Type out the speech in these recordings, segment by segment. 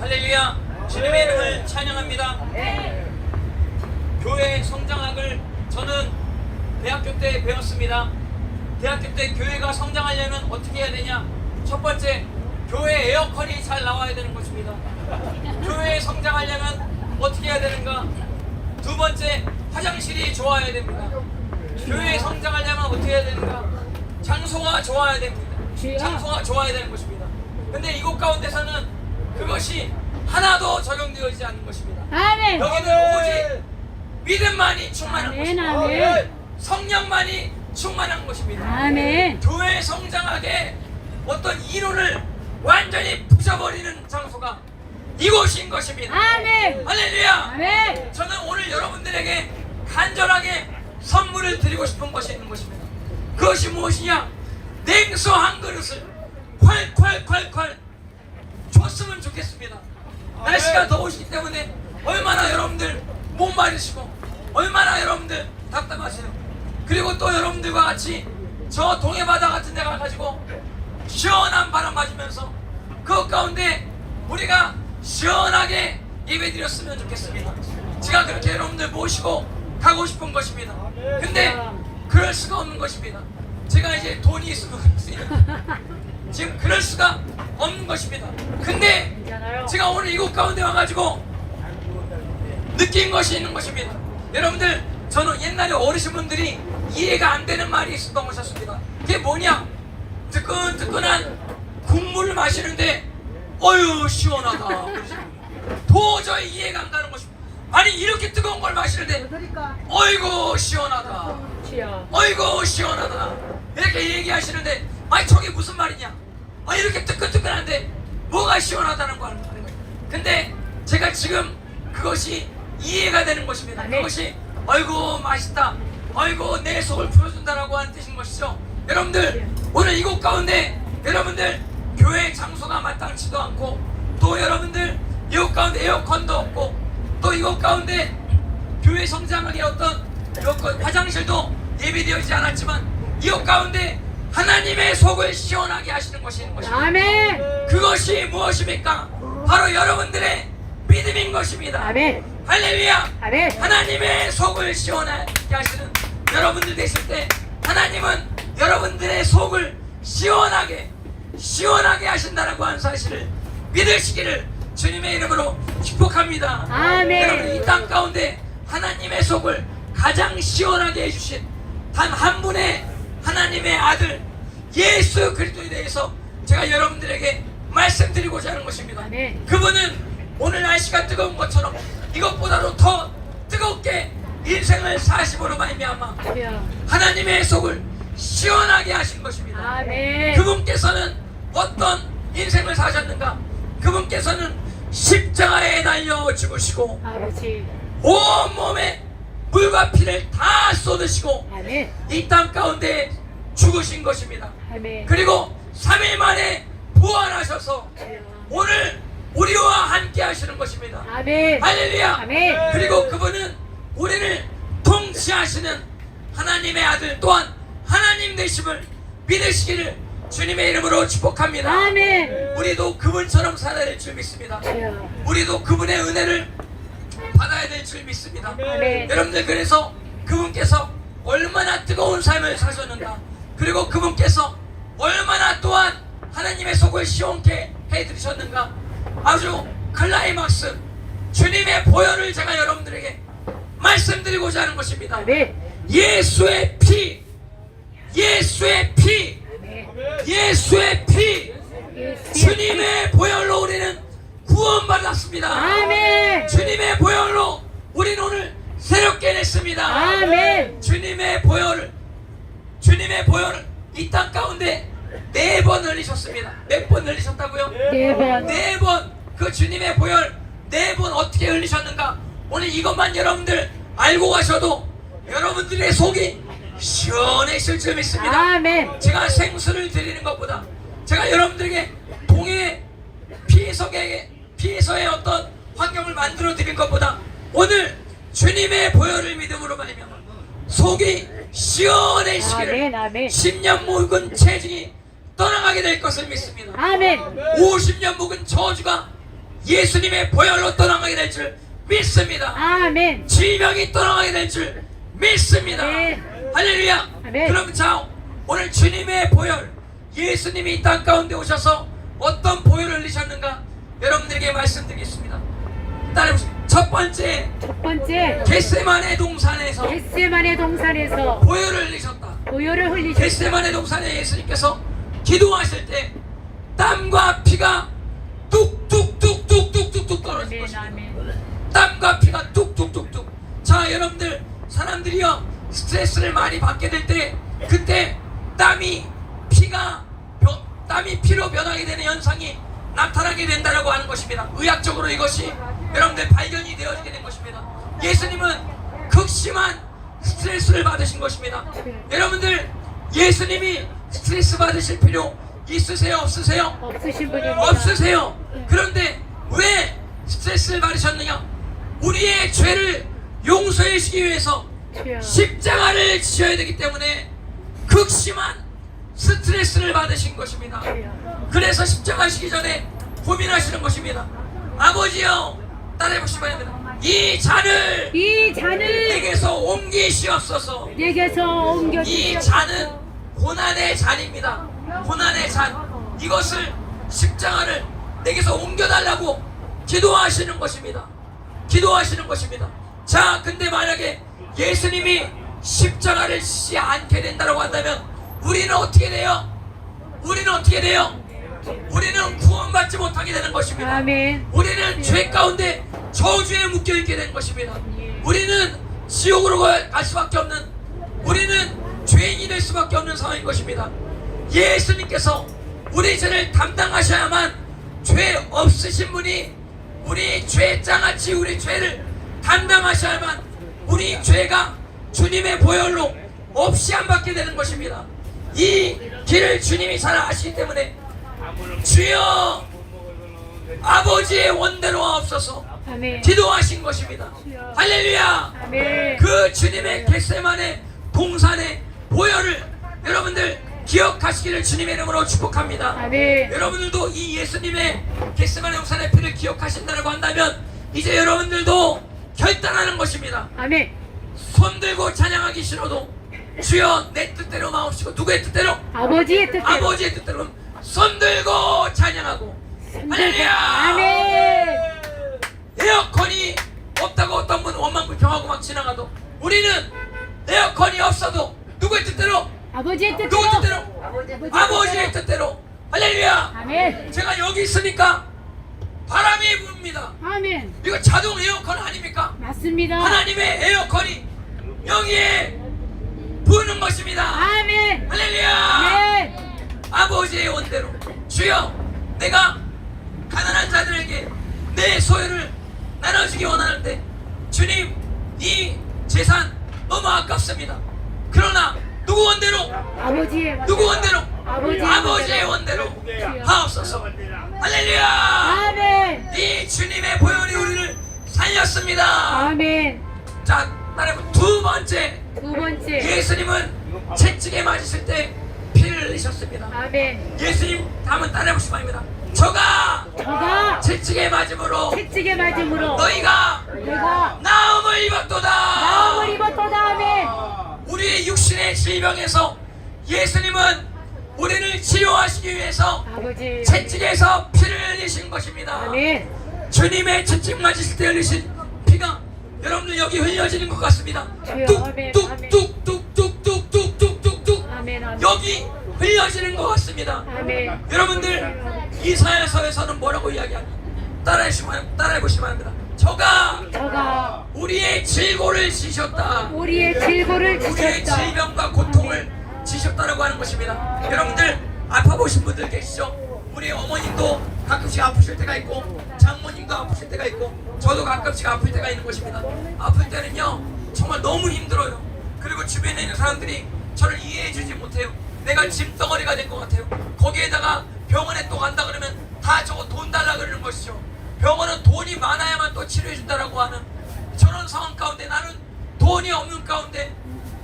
할렐루야. 주님의 이름을 찬양합니다. 교회 성장학을 저는 대학교 때 배웠습니다. 대학교 때 교회가 성장하려면 어떻게 해야 되냐? 첫 번째, 교회 에어컨이 잘 나와야 되는 것입니다. 교회 성장하려면 어떻게 해야 되는가? 두 번째, 화장실이 좋아야 됩니다. 교회 성장하려면 어떻게 해야 되는가? 장소가 좋아야 됩니다. 장소가 좋아야 되는 것입니다. 근데 이곳 가운데서는 그것이 하나도 적용되어지지 않는 것입니다. 아멘. 여기는 오직 믿음만이 충만한 것입니다. 아멘. 성령만이 충만한 것입니다. 아멘. 교회 성장하게 어떤 이론을 완전히 부숴버리는 장소가 이곳인 것입니다. 아멘. 할렐루야. 아멘. 저는 오늘 여러분들에게 간절하게 선물을 드리고 싶은 것이 있는 것입니다. 그것이 무엇이냐? 냉수 한 그릇을 콸콸콸콸 줬으면 좋겠습니다. 날씨가 더우시기 때문에 얼마나 여러분들 못 마르시고 얼마나 여러분들 답답하세요. 그리고 또 여러분들과 같이 저 동해바다 같은 데 가가지고 시원한 바람 맞으면서 그 가운데 우리가 시원하게 예배드렸으면 좋겠습니다. 제가 그렇게 여러분들 모시고 가고 싶은 것입니다. 근데 그럴 수가 없는 것입니다. 제가 이제 돈이 있으니까 지금 그럴 수가 없는 것입니다. 근데 제가 오늘 이곳 가운데 와가지고 느낀 것이 있는 것입니다. 여러분들, 저는 옛날에 어르신분들이 이해가 안 되는 말이 있었던 것이었습니다. 그게 뭐냐? 뜨끈뜨끈한 국물을 마시는데 어휴 시원하다. 도저히 이해가 안 가는 것입니다. 아니 이렇게 뜨거운 걸 마시는데 어이구 시원하다. 어이구 시원하다. 이렇게 얘기하시는데 아니 저게 무슨 말이냐? 아 이렇게 뜨끈뜨끈한데 뭐가 시원하다는 거 하는 거예요. 근데 제가 지금 그것이 이해가 되는 것입니다. 그것이 어이구 맛있다, 어이구 내 속을 풀어준다라고 하는 뜻인 것이죠. 여러분들, 오늘 이곳 가운데 여러분들 교회 장소가 마땅치도 않고 또 여러분들 이곳 가운데 에어컨도 없고 또 이곳 가운데 교회 성장하기 어떤 화장실도 예비되어지지 않았지만 이곳 가운데 하나님의 속을 시원하게 하시는 것이 있는 것입니다. 아멘. 그것이 무엇입니까? 바로 여러분들의 믿음인 것입니다. 아멘. 할렐루야. 아멘. 하나님의 속을 시원하게 하시는 여러분들 되실 때 하나님은 여러분들의 속을 시원하게 하신다라고 하는 사실을 믿으시기를 주님의 이름으로 축복합니다. 아멘. 여러분, 이 땅 가운데 하나님의 속을 가장 시원하게 해주신 단 한 분의 하나님의 아들 예수 그리스도에 대해서 제가 여러분들에게 말씀드리고자 하는 것입니다. 아멘. 그분은 오늘 날씨가 뜨거운 것처럼 이것보다도 더 뜨겁게 인생을 사심으로 말미암아 하나님의 속을 시원하게 하신 것입니다. 아멘. 그분께서는 어떤 인생을 사셨는가? 그분께서는 십자가에 달려 죽으시고 아버지. 온몸에 물과 피를 다 쏟으시고 아멘. 이 땅 가운데 죽으신 것입니다. 아멘. 그리고 3일 만에 부활하셔서 오늘 우리와 함께 하시는 것입니다. 아멘. 할렐루야. 아멘. 그리고 그분은 우리를 통치하시는 하나님의 아들 또한 하나님 되심을 믿으시기를 주님의 이름으로 축복합니다. 아멘. 우리도 그분처럼 살아야 될 줄 믿습니다. 우리도 그분의 은혜를 받아야 될 줄 믿습니다. 아멘. 여러분들, 그래서 그분께서 얼마나 뜨거운 삶을 사셨는가, 그리고 그분께서 얼마나 또한 하나님의 속을 시원케 해드리셨는가, 아주 클라이막스 주님의 보혈을 제가 여러분들에게 말씀드리고자 하는 것입니다. 아멘. 예수의 피, 예수의 피, 예수의 피, 주님의 보혈로 우리는 구원받았습니다. 아멘. 주님의 보혈로 우리는 오늘 새롭게 됐습니다. 아멘. 주님의 보혈을 이 땅 가운데 4번 흘리셨습니다. 몇 번 흘리셨다고요? 4번. 4번. 그 주님의 보혈 4번 어떻게 흘리셨는가? 오늘 이것만 여러분들 알고 가셔도 여러분들의 속이 시원해질 줄 믿습니다. 아멘. 제가 생수를 드리는 것보다, 제가 여러분들에게 동해 피해서의 어떤 환경을 만들어 드린 것보다 오늘 주님의 보혈을 믿음으로 말미암아 속이 시원해지기를, 아멘. 아멘. 10년 묵은 체증이 떠나가게 될 것을 믿습니다. 아멘. 50년 묵은 저주가 예수님의 보혈로 떠나가게 될 줄 믿습니다. 아멘. 질병이 떠나가게 될 줄 믿습니다. 네. 할렐루야. 아멘. 그럼 자, 오늘 주님의 보혈, 예수님이 이 땅 가운데 오셔서 어떤 보혈을 흘리셨는가 여러분들에게 말씀드리겠습니다. 따라해보세요. 첫 번째, 겟세마네 동산에서 겟세마네 동산에서 보혈을 흘리셨다. 보혈을 흘리셨다. 겟세마네 동산에 예수님께서 기도하실 때 땀과 피가 뚝뚝뚝뚝뚝뚝뚝 떨어진 아멘. 것입니다. 아멘. 땀과 피가 뚝뚝뚝뚝. 자, 여러분들, 사람들이요 스트레스를 많이 받게 될 때 그때 땀이 피로 변하게 되는 현상이 나타나게 된다라고 하는 것입니다. 의학적으로 이것이 여러분들 발견이 되어지게 된 것입니다. 예수님은 극심한 스트레스를 받으신 것입니다. 여러분들, 예수님이 스트레스 받으실 필요 있으세요? 없으세요? 없으신 분입니다. 없으세요. 그런데 왜 스트레스를 받으셨느냐? 우리의 죄를 용서해 주시기 위해서 주여. 십자가를 지셔야 되기 때문에 극심한 스트레스를 받으신 것입니다. 주여. 그래서 십자가 지기 전에 고민하시는 것입니다. 아버지여, 따라해보시기 바랍니다. 이 잔을 이 잔을 내게서 옮기시옵소서. 내게서 옮겨 이 주시옵소서. 잔은 고난의 잔입니다. 고난의 잔. 이것을 십자가를 내게서 옮겨달라고 기도하시는 것입니다. 기도하시는 것입니다. 자, 근데 만약에 예수님이 십자가를 지지 않게 된다고 한다면 우리는 어떻게 돼요? 우리는 어떻게 돼요? 우리는 구원받지 못하게 되는 것입니다. 아멘. 우리는 죄 가운데 저주에 묶여있게 되는 것입니다. 우리는 지옥으로 갈 수밖에 없는, 우리는 죄인이 될 수밖에 없는 상황인 것입니다. 예수님께서 우리 죄를 담당하셔야만, 죄 없으신 분이 우리 죄 장아찌 우리 죄를 담당하셔야만 우리 죄가 주님의 보혈로 없이 안 받게 되는 것입니다. 이 길을 주님이 잘 아시기 때문에 주여 아버지의 원대로 하옵소서 아멘. 기도하신 것입니다. 할렐루야. 아멘. 그 주님의 겟세마네 동산의 보혈을 여러분들 기억하시기를 주님의 이름으로 축복합니다. 아멘. 여러분들도 이 예수님의 겟세마네 동산의 피를 기억하신다고 한다면 이제 여러분들도 결단하는 것입니다. 아멘. 손들고 찬양하기 싫어도 주여 내 뜻대로 마옵시고, 누구의 뜻대로? 아버지의 뜻대로. 아버지의 뜻대로 손들고 찬양하고. 할렐루야. 아멘. 에어컨이 없다고 어떤 분 원망 불평하고 막 지나가도 우리는 에어컨이 없어도 누구의 뜻대로? 아버지의 뜻대로. 누구 뜻대로? 아버지의 뜻대로. 할렐루야. 아멘. 제가 여기 있으니까 바람이 붑니다. 아멘. 이거 자동 에어컨 아닙니까? 맞습니다. 하나님의 에어컨이 여기에 부는 것입니다. 아멘. 할렐루야. 아멘. 아버지의 원대로 주여, 내가 가난한 자들에게 내 소유를 나눠주기 원하는데 주님, 이 재산 너무 아깝습니다. 그러나 누구 원대로? 아버지의 누구 원대로? 아버지의 원대로 하옵소서. 할렐루야. 아멘. 이 주님의 보혈이 우리를 살렸습니다. 아멘. 자, 따라해보. 두 번째, 두 번째. 예수님은 채찍에 맞으실 때 피를 흘리셨습니다. 아멘. 예수님 한번 따라해보시기 바랍니다. 저가 채찍에 맞음으로 채찍에 맞음으로 너희가 내가 나음을 입었도다. 나음을 입었도다. 아멘. 우리의 육신의 질병에서 예수님은 우리를 치료하시기 위해서 아버지. 채찍에서 피를 흘리신 것입니다. 아멘. 주님의 채찍 맞으실 때 흘리신 피가 여러분들 여기 흘려지는 것 같습니다. 주여. 아멘. 뚝뚝뚝뚝뚝뚝뚝뚝뚝 아멘. 아멘. 여기 흘려지는 것 같습니다. 아멘. 여러분들 이사야서에서는 뭐라고 이야기하냐? 따라해보시면 합니다. 저가 우리의 질고를 지셨다. 우리의 질고를 우리의 지셨다. 질병과 고통을 지셨다라고 하는 것입니다. 여러분들 아파 보신 분들 계시죠? 우리 어머님도 가끔씩 아프실 때가 있고, 장모님도 아프실 때가 있고, 저도 가끔씩 아플 때가 있는 것입니다. 아플 때는요 정말 너무 힘들어요. 그리고 주변에 있는 사람들이 저를 이해해주지 못해요. 내가 짐덩어리가 된 것 같아요. 거기에다가 병원에 또 간다 그러면 다 저거 돈 달라 그러는 것이죠. 병원은 돈이 많아야만 또 치료해준다라고 하는 저런 상황 가운데 나는 돈이 없는 가운데,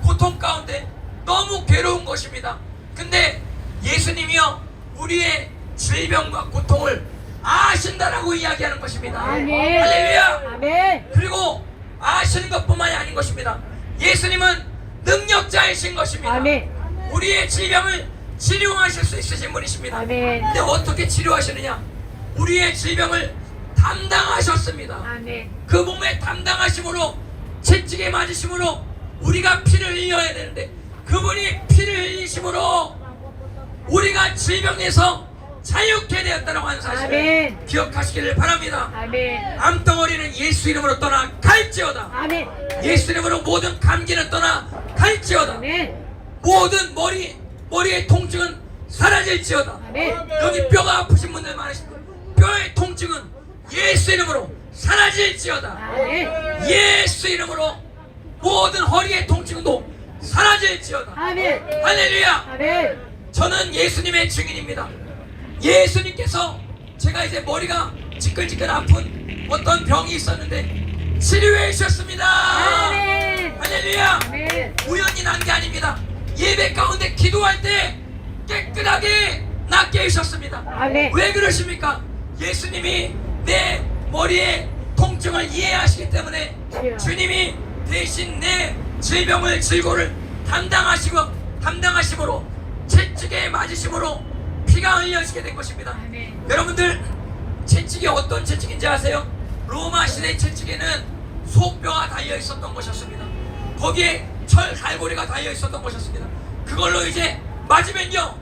고통 가운데 너무 괴로운 것입니다. 근데 예수님이요 우리의 질병과 고통을 아신다라고 이야기하는 것입니다. 아멘. 할렐루야. 아멘. 그리고 아시는 것뿐만이 아닌 것입니다. 예수님은 능력자이신 것입니다. 아멘. 우리의 질병을 치료하실 수 있으신 분이십니다. 아멘. 근데 어떻게 치료하시느냐? 우리의 질병을 담당하셨습니다. 아멘. 그 몸에 담당하심으로 채찍에 맞으심으로 우리가 피를 흘려야 되는데 그분이 피를 흘리심으로 우리가 질병에서 자유케 되었다는 하는 사실을 아멘. 기억하시기를 바랍니다. 아멘. 암덩어리는 예수 이름으로 떠나 갈지어다. 아멘. 예수 이름으로 모든 감기는 떠나 갈지어다. 아멘. 모든 머리의 통증은 사라질지어다. 아멘. 여기 뼈가 아프신 분들 많으십니다. 뼈의 통증은 예수 이름으로 사라질지어다. 아멘. 예수 이름으로 모든 허리의 통증도 사라질지어다. 아멘. 할렐루야. 아멘. 저는 예수님의 증인입니다. 예수님께서 제가 이제 머리가 지끈지끈 아픈 어떤 병이 있었는데 치료해 주셨습니다. 아멘. 할렐루야. 아멘. 우연히 난 게 아닙니다. 예배 가운데 기도할 때 깨끗하게 낫게 해주셨습니다. 아멘. 왜 그러십니까? 예수님이 내 머리의 통증을 이해하시기 때문에 주여. 주님이 대신 내 질병을 질고를 담당하심으로 채찍에 맞으심으로 피가 흘려지게 된 것입니다. 아멘. 여러분들 채찍이 어떤 채찍인지 아세요? 로마 시대 채찍에는 소뼈가 달려 있었던 것이었습니다. 거기에 철 갈고리가 달려 있었던 것이었습니다. 그걸로 이제 맞으면요,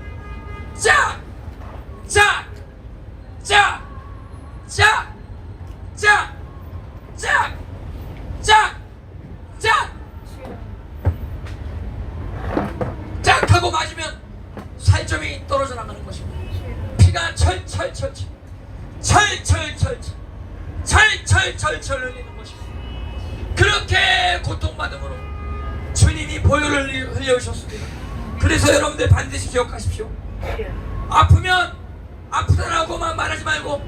짝, 짝, 짝, 짝, 짝, 짝, 짝, 짝, 짝 하고 맞으면 살점이 떨어져 나가는 것입니다. 피가 철철철철 흘리는 것입니다. 그렇게 고통받음으로 주님이 보혈을 흘려주셨습니다. 그래서 여러분들 반드시 기억하십시오. 아프면 아프다라고만 말하지 말고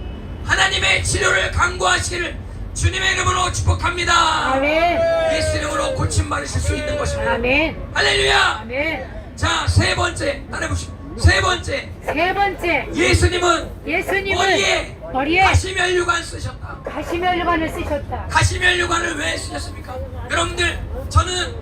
하나님의 치료를 강구하시기를 주님의 이름으로 축복합니다. 아멘. 예수 이름으로 고침받으실 수 있는 것입니다. 아멘. 할렐루야. 아멘. 자, 세 번째 따라해보시오. 세 번째, 세 번째, 예수님은 예수님은 머리에 가시면류관 쓰셨다. 가시면류관을 쓰셨다. 가시면류관을 왜 쓰셨습니까? 여러분들, 저는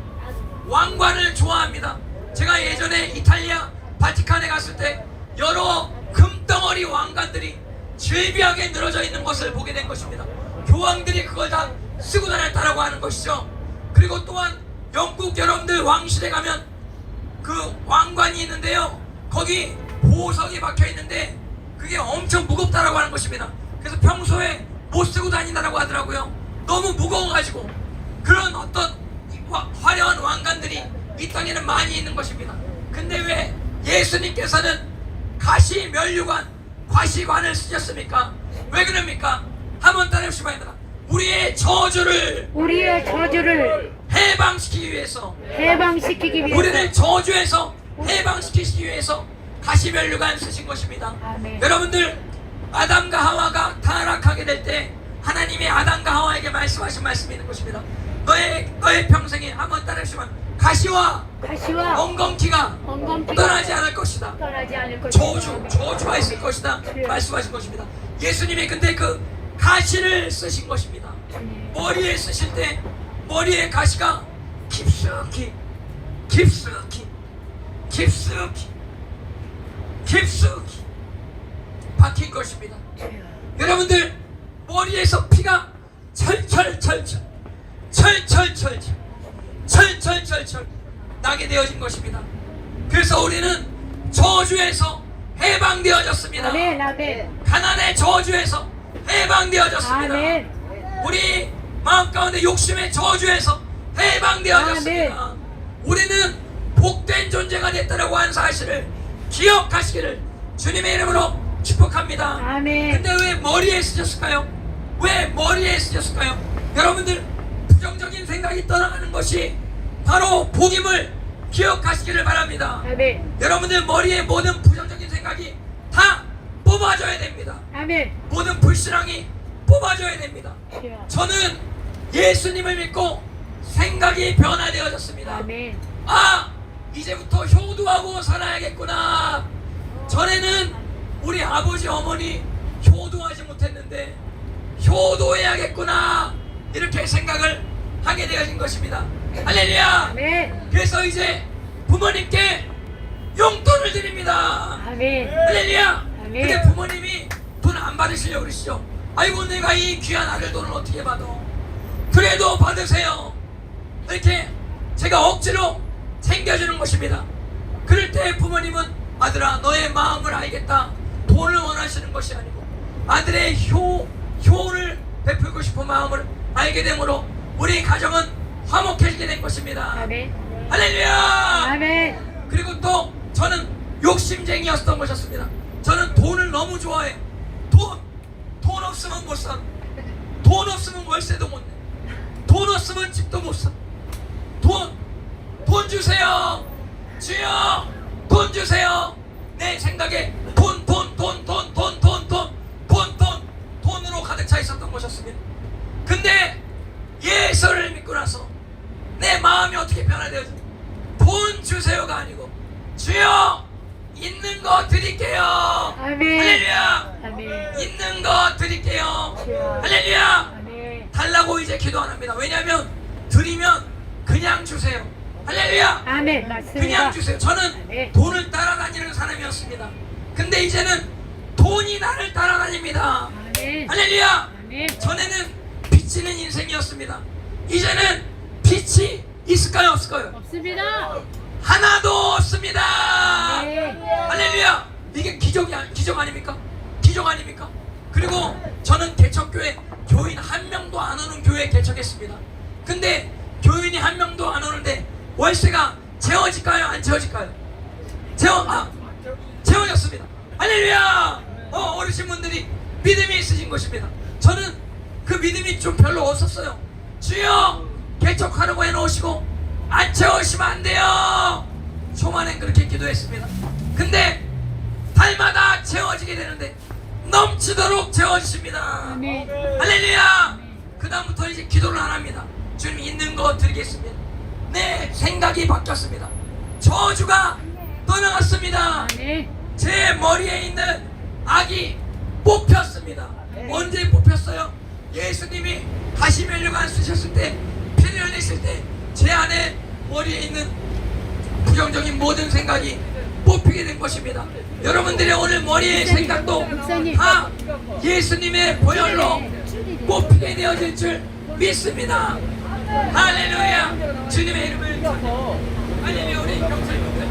왕관을 좋아합니다. 제가 예전에 이탈리아 바티칸에 갔을 때 여러 금덩어리 왕관들이 질비하게 늘어져 있는 것을 보게 된 것입니다. 교황들이 그걸 다 쓰고 다녔다라고 하는 것이죠. 그리고 또한 영국 여러분들 왕실에 가면 그 왕관이 있는데요, 거기 보석이 박혀 있는데 그게 엄청 무겁다라고 하는 것입니다. 그래서 평소에 못 쓰고 다닌다라고 하더라고요. 너무 무거워가지고. 그런 어떤 화려한 왕관들이 이 땅에는 많이 있는 것입니다. 근데 왜 예수님께서는 가시면류관, 과시관을 쓰셨습니까? 왜 그럽니까? 한번 따라해보시기 바랍니다. 우리의 저주를 해방시키기 위해서, 해방시키기 위해서 우리를 저주에서 해방시키기 위해서 가시면류관 쓰신 것입니다. 아멘. 여러분들, 아담과 하와가 타락하게 될 때 하나님이 아담과 하와에게 말씀하신 말씀이 있는 것입니다. 너의 평생에, 한번 따라해보시면, 가시와 엉겅퀴가 떠나지 않을 것이다. 떠나지 않을 것이다. 저주가 있을 것이다 말씀하신 것입니다. 예수님이 근데 그 가시를 쓰신 것입니다. 머리에 쓰실 때 머리에 가시가 깊숙이 박힌 것입니다. 여러분들, 머리에서 피가 철철 나게 되어진 것입니다. 그래서 우리는 저주에서 해방되어졌습니다. 아멘. 아멘. 가난의 저주에서 해방되어졌습니다. 아멘. 우리 마음 가운데 욕심의 저주에서 해방되어졌습니다. 아멘. 우리는 복된 존재가 됐다라고 하는 사실을 기억하시기를 주님의 이름으로 축복합니다. 아멘. 근데 왜 머리에 쓰셨을까요? 왜 머리에 쓰셨을까요? 여러분들, 부정적인 생각이 떠나가는 것이 바로 복임을 기억하시기를 바랍니다. 아멘. 여러분들 머리에 모든 부정적인 생각이 다 뽑아줘야 됩니다. 아멘. 모든 불신앙이 뽑아줘야 됩니다. 주여. 저는 예수님을 믿고 생각이 변화되어졌습니다. 아멘. 아, 이제부터 효도하고 살아야겠구나. 전에는 우리 아버지 어머니 효도 효도하지 못했는데 효도해야겠구나 이렇게 생각을 하게 되어진 것입니다. 할렐루야. 아멘. 그래서 이제 부모님께 용돈을 드립니다. 아멘. 할렐루야. 아멘. 근데 부모님이 돈 안 받으시려고 그러시죠. 아이고 내가 이 귀한 아들 돈을 어떻게 받아. 그래도 받으세요. 이렇게 제가 억지로 챙겨주는 것입니다. 그럴 때 부모님은 아들아 너의 마음을 알겠다. 돈을 원하시는 것이 아니고 아들의 효를 베풀고 싶은 마음을 알게 되므로 우리 가정은 화목해지게 된 것입니다. 아멘. 할렐루야. 아멘. 그리고 또 저는 욕심쟁이였던 것이었습니다. 저는 돈을 너무 좋아해요. 돈 없으면 못 사. 돈 없으면 월세도 못 내. 돈 없으면 집도 못 사. 돈 주세요. 주여 돈 주세요. 내 생각에 돈으로 가득 차 있었던 것이었습니다. 근데 예수를 믿고 나서 내 마음이 어떻게 변화되어져? 돈 주세요가 아니고 주여 있는 거 드릴게요. 아멘. 할렐루야. 아멘. 있는 거 드릴게요. 주여. 할렐루야. 아멘. 달라고 이제 기도 안 합니다. 왜냐하면 드리면 그냥 주세요. 할렐루야. 아멘. 맞습니다. 그냥 주세요. 저는 아멘. 돈을 따라다니는 사람이었습니다. 근데 이제는 돈이 나를 따라다닙니다. 아멘. 할렐루야. 아멘. 전에는 비치는 인생이었습니다. 이제는 빛이 있을까요 없을까요? 없습니다. 하나도 없습니다. 아멘. 할렐루야. 이게 기적 아닙니까? 기적 아닙니까? 그리고 저는 개척교회 교인 한 명도 안 오는 교회에 개척했습니다. 근데 교인이 한 명도 안 오는데 월세가 채워질까요? 안 채워질까요? 채워졌습니다. 할렐루야. 어르신분들이 믿음이 있으신 것입니다. 저는 그 믿음이 좀 별로 없었어요. 주여 개척하라고 해놓으시고 안 채우시면 안 돼요. 초반엔 그렇게 기도했습니다. 근데 달마다 채워지게 되는데 넘치도록 채워주십니다. 아멘. 할렐루야. 그 다음부터 이제 기도를 안 합니다. 주님 있는 거 드리겠습니다. 내 생각이 바뀌었습니다. 저주가 떠나갔습니다. 아멘. 제 머리에 있는 악이 뽑혔습니다. 언제 뽑혔어요? 예수님이 가시면류관 쓰셨을 때, 피를 흘렸을 때 제 안에 머리에 있는 부정적인 모든 생각이 뽑히게 된 것입니다. 여러분들의 오늘 머리의 생각도 다 예수님의 보혈로 뽑히게 되어질 줄 믿습니다. 할렐루야. 주님의 이름을 할렐루야. 우리 경찰분들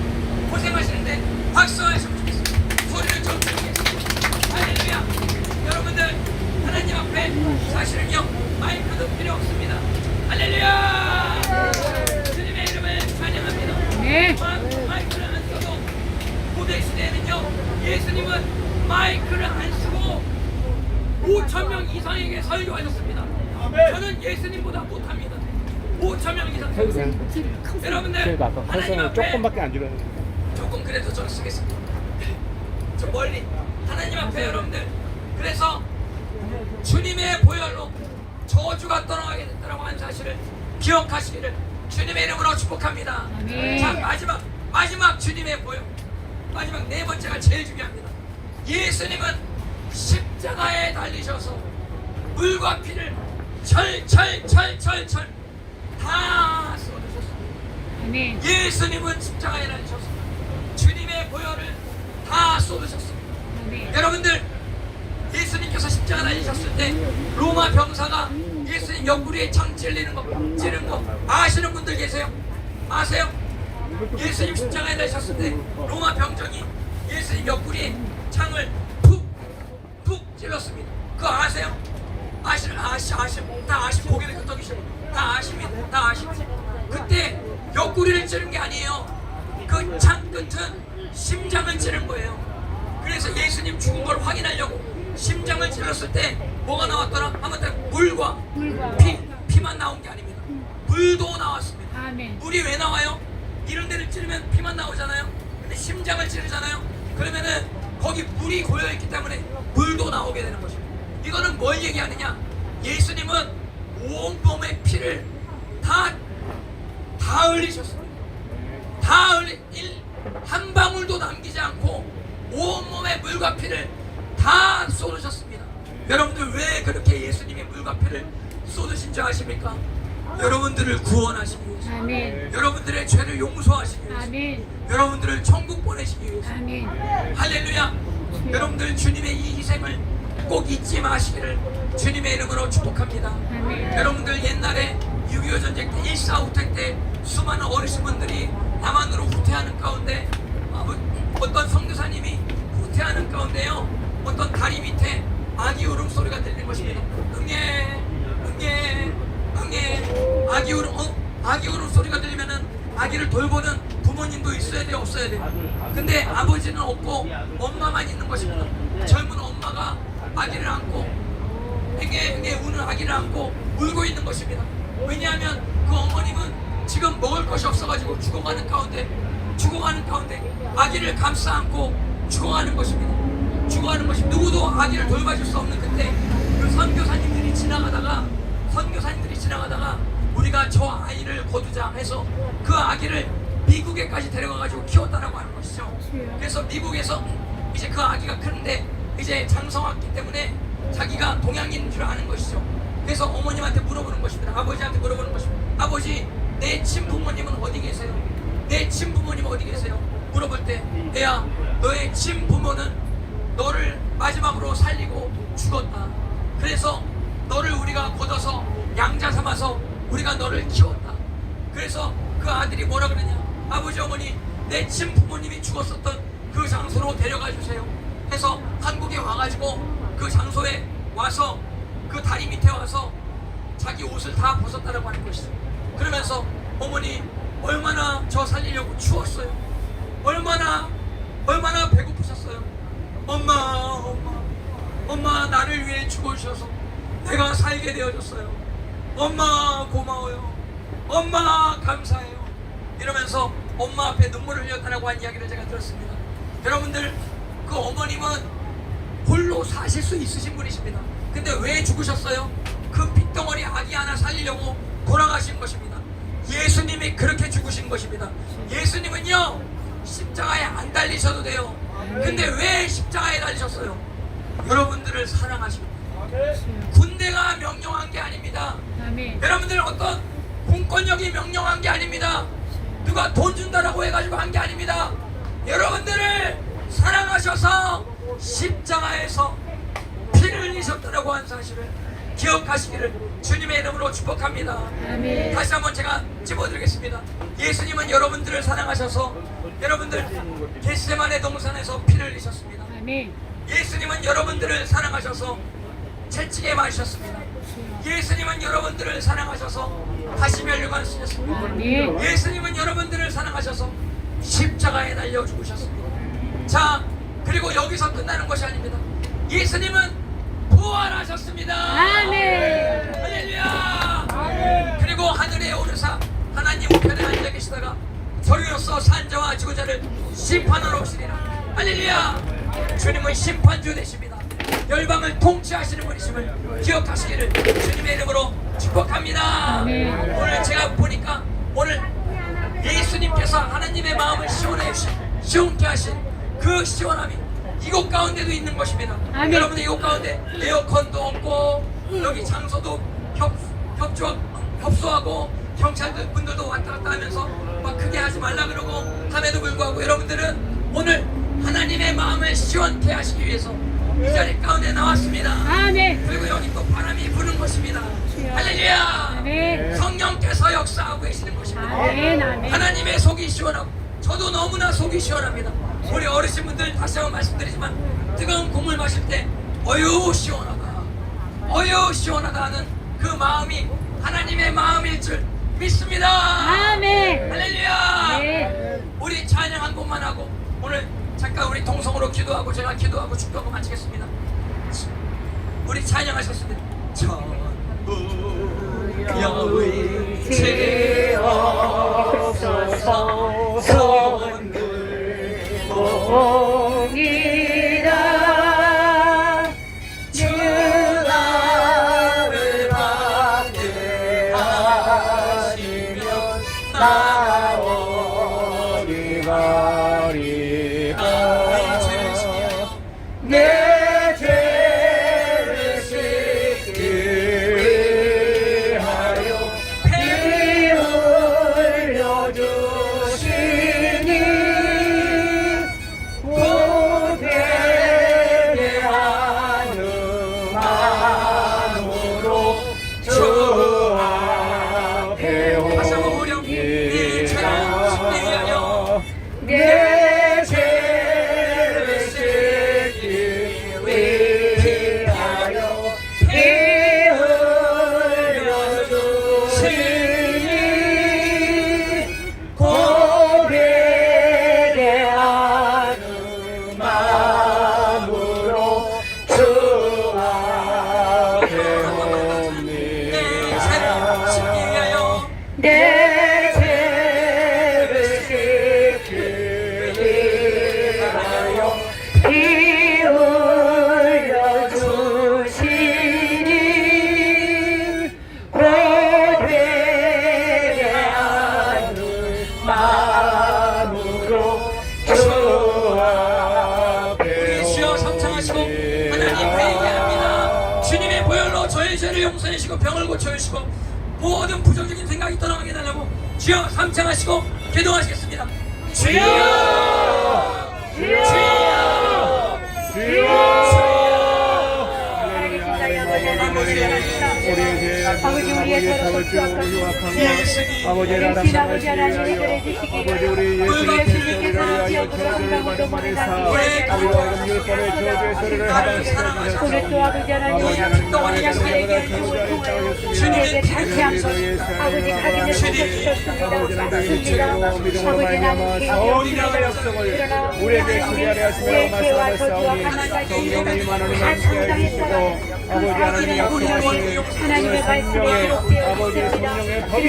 고생하시는데 박수하시면 좋겠습니다. 소리를 좀 드리겠습니다. 할렐루야. 여러분들 하나님 앞에 사실은요 마이크도 필요 없습니다. 할렐루야. 주님의 이름을 찬양합니다. 네. 마이크를 안 써도 고대 시대에는요 예수님은 마이크를 안 쓰고 5,000명 이상에게 설교하셨습니다. 저는 예수님보다 못합니다. 5,000명 이상. 여러분들 그러니까 아까 하나님 활성을 앞에 조금밖에 안 줄였는데 조금 그래도 저는 쓰겠습니다. 저 멀리 하나님 앞에 여러분들 그래서 주님의 보혈로 저주가 떠나가게 됐다고 하는 사실을 기억하시기를 주님의 이름으로 축복합니다. 아멘. 자 마지막 주님의 보혈 마지막 네 번째가 제일 중요합니다. 예수님은 십자가에 달리셔서 물과 피를 철철철철철 다 쏟으셨습니다. 아멘. 예수님은 십자가에 달리셔서 주님의 보혈을 다 쏟으셨습니다. 아멘. 여러분들 예수님께서 십자가 달리셨을 때 로마 병사가 예수님 옆구리에 창 찌르는 거 아시는 분들 계세요? 아세요? 예수님 십자가에 달리셨을 때 로마 병정이 예수님 옆구리에 창을 푹 찔렀습니다. 그거 아세요? 다 아시고 고개를 끄덕이시고 다 아십니다. 다 아십니다. 그때 옆구리를 찌른 게 아니에요. 그 창 끝은 심장을 찌른 거예요. 그래서 예수님 죽은 걸 확인하려고 심장을 찔렀을 때 뭐가 나왔더라? 한번 더 물과 피만 나온 게 아닙니다. 물도 나왔습니다. 아멘. 물이 왜 나와요? 이런 데를 찌르면 피만 나오잖아요. 근데 심장을 찌르잖아요. 그러면은 거기 물이 고여있기 때문에 물도 나오게 되는 것입니다. 이거는 뭘 얘기하느냐? 예수님은 온몸의 피를 다 흘리셨습니다. 한 방울도 남기지 않고 온몸의 물과 피를 다 쏟으셨습니다. 여러분들 왜 그렇게 예수님이 물과 피를 쏟으신 줄 아십니까? 여러분들을 구원하시기 위해서, 아멘. 여러분들의 죄를 용서하시기 위해서, 아멘. 여러분들을 천국 보내시기 위해서. 아멘. 할렐루야. 여러분들 주님의 이 희생을 꼭 잊지 마시기를 주님의 이름으로 축복합니다. 아멘. 여러분들 옛날에 6.25 전쟁 때 1.4 후퇴 때 수많은 어르신분들이 남한으로 후퇴하는 가운데 어떤 선교사님이 후퇴하는 가운데요, 어떤 다리 밑에 아기 울음소리가 들리는 것입니다. 응애 응애 응애. 아기 울음소리가 들리면은 아기를 돌보는 부모님도 있어야 돼요, 없어야 돼요? 근데 아버지는 없고 엄마만 있는 것입니다. 젊은 엄마가 아기를 안고 응애 우는 아기를 안고 울고 있는 것입니다. 왜냐하면 그 어머님은 지금 먹을 것이 없어가지고 죽어가는 가운데 아기를 감싸 안고 죽어가는 것입니다. 누구도 아기를 돌봐줄 수 없는 그때 그 선교사님들이 지나가다가 우리가 저 아이를 거두자 해서 그 아기를 미국에까지 데려가가지고 키웠다라고 하는 것이죠. 그래서 미국에서 이제 그 아기가 크는데 이제 장성했기 때문에 자기가 동양인인 줄 아는 것이죠. 그래서 어머님한테 물어보는 것입니다. 아버지한테 물어보는 것입니다. 아버지, 내 친부모님은 어디 계세요? 내 친부모님 어디 계세요? 물어볼 때, 애야, 너의 친부모는 너를 마지막으로 살리고 죽었다. 그래서 너를 우리가 걷어서 양자 삼아서 우리가 너를 키웠다. 그래서 그 아들이 뭐라 그러냐? 아버지, 어머니, 내 친부모님이 죽었었던 그 장소로 데려가 주세요 해서 한국에 와가지고 그 장소에 와서 그 다리 밑에 와서 자기 옷을 다 벗었다라고 하는 것이죠. 그러면서 어머니, 얼마나 저 살리려고 추웠어요. 얼마나 배고프셨어요. 엄마 나를 위해 죽어주셔서 내가 살게 되어졌어요. 엄마 고마워요. 엄마 감사해요. 이러면서 엄마 앞에 눈물을 흘렸다라고 한 이야기를 제가 들었습니다. 여러분들, 그 어머님은 홀로 사실 수 있으신 분이십니다. 근데 왜 죽으셨어요? 그 핏덩어리 아기 하나 살리려고 돌아가신 것입니다. 예수님이 그렇게 죽으신 것입니다. 예수님은요, 십자가에 안 달리셔도 돼요. 근데 왜 십자가에 달리셨어요? 여러분들을 사랑하십니다. 군대가 명령한 게 아닙니다. 아멘. 여러분들 어떤 공권력이 명령한 게 아닙니다. 누가 돈 준다라고 해가지고 한 게 아닙니다. 여러분들을 사랑하셔서 십자가에서 피를 흘리셨다라고 한 사실을 기억하시기를 주님의 이름으로 축복합니다. 아멘. 다시 한번 제가 찝어드리겠습니다. 예수님은 여러분들을 사랑하셔서 여러분들 겟세마네 동산에서 피를 흘리셨습니다. 아멘. 예수님은 여러분들을 사랑하셔서 채찍에 맞으셨습니다. 예수님은 여러분들을 사랑하셔서 가시면류관 쓰셨습니다. 아멘. 예수님은 여러분들을 사랑하셔서 십자가에 달려 죽으셨습니다. 자, 그리고 여기서 끝나는 것이 아닙니다. 예수님은 부활하셨습니다. 아멘. 할렐루야. 아멘. 그리고 하늘에 오르사 하나님 우편에 앉아 계시다가 저리로서 산자와 지구자를 심판하러 오시리라. 할렐루야. 주님은 심판주 되십니다. 열방을 통치하시는 분이심을 기억하시기를 주님의 이름으로 축복합니다. 아멘. 오늘 제가 보니까 오늘 예수님께서 하나님의 마음을 시원케 하신 그 시원함이 이곳 가운데도 있는 것입니다. 아멘. 여러분들 이곳 가운데 에어컨도 없고 여기 장소도 협소하고 경찰들 분들도 왔다 갔다 하면서 막 크게 하지 말라 그러고 함에도 불구하고 여러분들은 오늘 하나님의 마음을 시원케 하시기 위해서 이 자리 가운데 나왔습니다. 아멘. 그리고 여기 또 바람이 부는 것입니다. 할렐루야. 아멘. 성령께서 역사하고 계시는 것입니다. 아멘. 아멘. 하나님의 속이 시원하고 저도 너무나 속이 시원합니다. 우리 어르신분들 다시 한번 말씀드리지만 뜨거운 국물 마실 때 어유 시원하다 하는 그 마음이 하나님의 마음일 줄 믿습니다. 아멘. 할렐루야. 네. 우리 찬양 한 곡만 하고 오늘 잠깐 우리 동성으로 기도하고 제가 기도하고 축도하고 마치겠습니다. 우리 찬양하셨습니다. 야훼 제옵소서 성이라 주 나를 받게하시면 나오리가리가 내 죄를 나의 죄를 용서해 주시고 병을 고쳐 주시고 모든 부정적인 생각이 떠나게 해달라고 주여 삼창하시고 기도하시겠습니다. 주여 주여 아버지 우리의 더럽고 추악한 예수님 아버지 당신 아버지 하나님이 그래 주시기를 아버지 우리 예수님께서 지역으로 한가운데 모르사 우리와 율법의 저주의 소리를 하반시켜 오늘 또 아버지 하나님 또한 양들에게 교훈을 통하여 주님에게 다시 한번 아버지 각인을 주셨습니다. 맞습니다. 아버지 나는 사원이라가 약속을 우리에게 수리하려 하시며 말씀하셨사오니 성령이 만원이 함께하여 주시고 아버지 하나님 약속하신 하나님의 말씀에 아버지 성령의 법이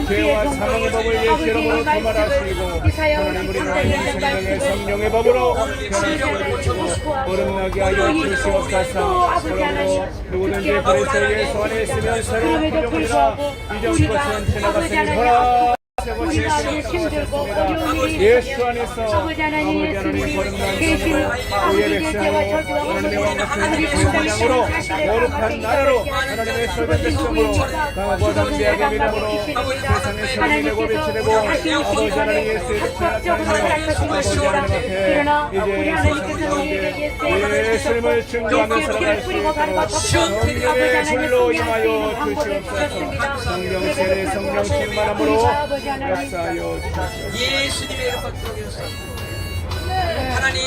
죄와 사망의 법을 예시로 도말하시고 하나님 우리 성령의 성령의 법으로 변화시켜 주시고 거듭나게 하여 주시옵소서. 그러므로 누구든지 그리스도 예수 안에 있으면 새로운 구종이라 이전 것은 지나갔으니 보라 우리 마음이 힘들고 어려운 일이 예수 안에서 아버지 하나님 예수님이 대신 아버지의 죄와 저주와 하나님의 하나님의 성령으로 거룩한 나라로 하나님의 소변 백성으로 강하고 담대하게 믿음으로 세상의 소리 내고 비치되고 아버지 하나님 예수의 그러나 우리 하나님께서 우리에게 예수님을 증거하며 살아갈 수 있도록 성령의 불로 임하여 주시옵소서. 성령 세례 성령 충만함으로 역사하여 주시옵소서. 예수님의 이름 받도록 하겠습니다. 하나님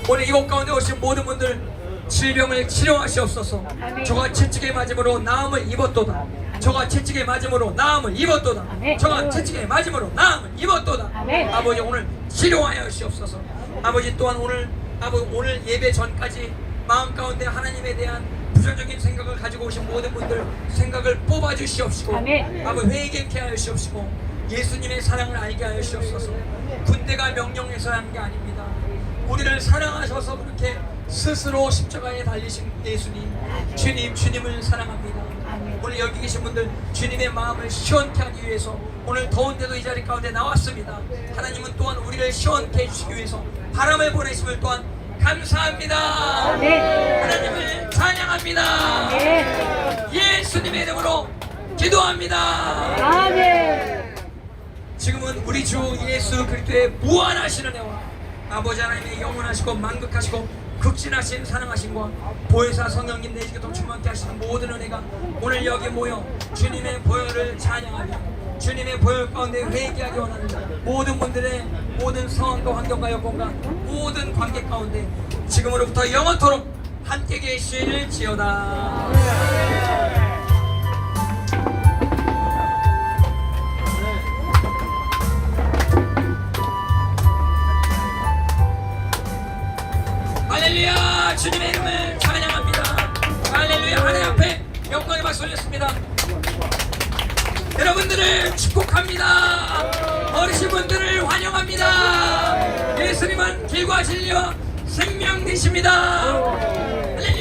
오늘 이곳 가운데 오신 모든 분들 질병을 치료하시옵소서. 저가 채찍에 맞음으로 나음을 입었도다. 저가 채찍에 맞음으로 나음을 입었도다. 저가 채찍에 맞음으로 나음을 입었도다. 아버지 오늘 치료하여 주시옵소서. 아버지 또한 오늘 예배 전까지 마음 가운데 하나님에 대한 부정적인 생각을 가지고 오신 모든 분들 생각을 뽑아 주시옵시고 아버지 회개케 하여 주시옵시고 예수님의 사랑을 알게 하여 주시옵소서. 군대가 명령해서 한 게 아닙니다. 우리를 사랑하셔서 그렇게 스스로 십자가에 달리신 예수님, 주님을 사랑합니다. 오늘 여기 계신 분들 주님의 마음을 시원케 하기 위해서 오늘 더운데도 이 자리 가운데 나왔습니다. 하나님은 또한 우리를 시원케 해주시기 위해서 바람을 보내심을 또한 감사합니다. 하나님을 찬양합니다. 예수님의 이름으로 기도합니다. 아멘. 지금은 우리 주 예수 그리스도의 무한하시는 애와 아버지 하나님의 영원하시고 만극하시고 극진하신 사랑하심과 보혜사 성령님 내시기도 충만케 하시는 모든 은혜가 오늘 여기 모여 주님의 보혈을 찬양하며 주님의 보혈 가운데 회개하기 원하는 모든 분들의 모든 상황과 환경과 여건과 모든 관계 가운데 지금으로부터 영원토록 함께 계실지어다. 할렐루야. 주님의 이름을 찬양합니다. 할렐루야. 하나님 앞에 영광의 박수 올렸습니다. 여러분들을 축복합니다. 어르신분들을 환영합니다. 예수님은 길과 진리와 생명 되십니다. 할렐루야.